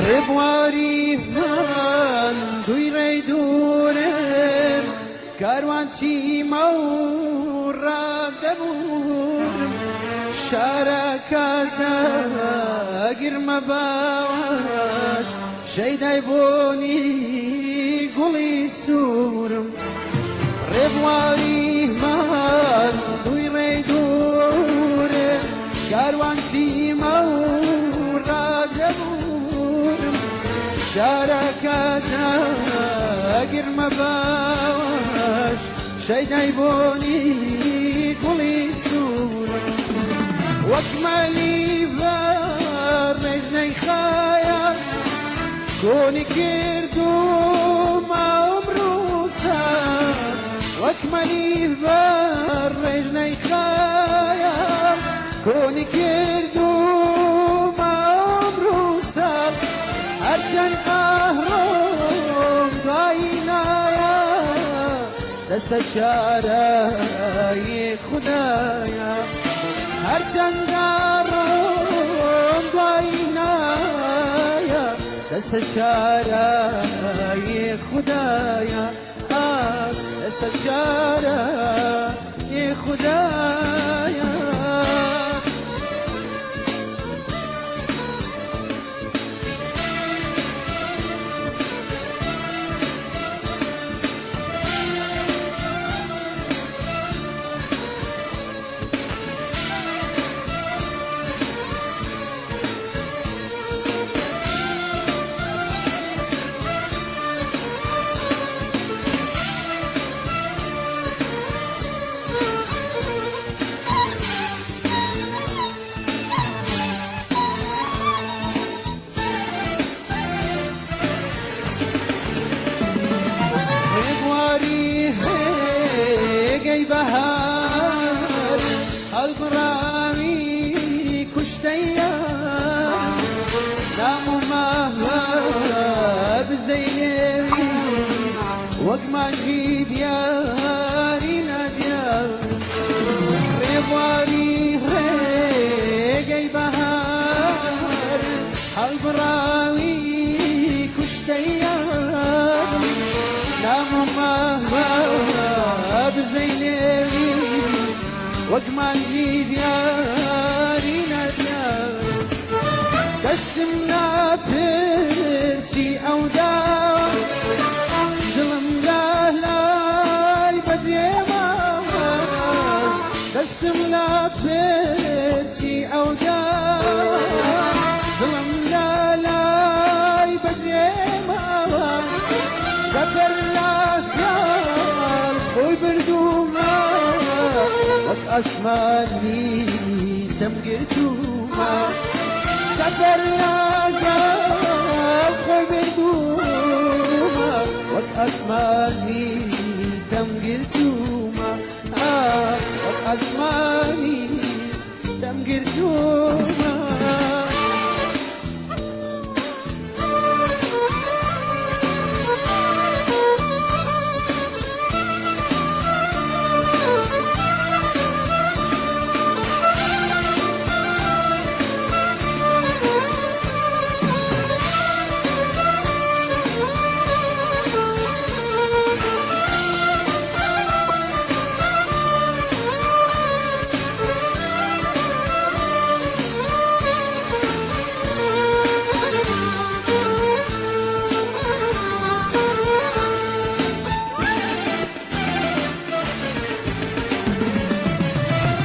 ڕێبواری من دوی ڕێی دوورم کاروانچی مەوڕا دەبوورم شارەکەدا گرمە باوەش شەیدای بۆنی گوڵی سوورم ڕێبواری من دوی ڕێی دوورم کاروانچی مەوڕا دەبوورم شارەکەدا گرمە باوەش شەیدای بۆنی گوڵی سوورم وەک مەلی بە ڕێژنەی خایە کۆنی کردومە ئەمڕۆسە وەک مەلی بە ڕێژنەی خایە کۆنی کردومە ئەمڕۆسە هەرچەند قەهڕۆم دوایی نایە دەستە چارەی خودایە هەرچەند قەهڕۆم دوایی نایە دەستە چارەی خودایە دەستە چارەی خودایە بهار البراوي كشتيا نام مهاب زيني وقما جيب ياري ناديا ريبواري ريقي بهار البراوي كشتيا نام مهاب زيني وقما نجيب ياري ناديا دستمنا فرشي أو داو ظلم لاي بجيما دستمنا فرشي أو داو ظلم لاي بجيما سفر لا خيال خوي بردوما أسماني تمقرتوما سفر لاقا خوي بردوما وك أسماني تمقرتوما وك أسماني تمقرتوما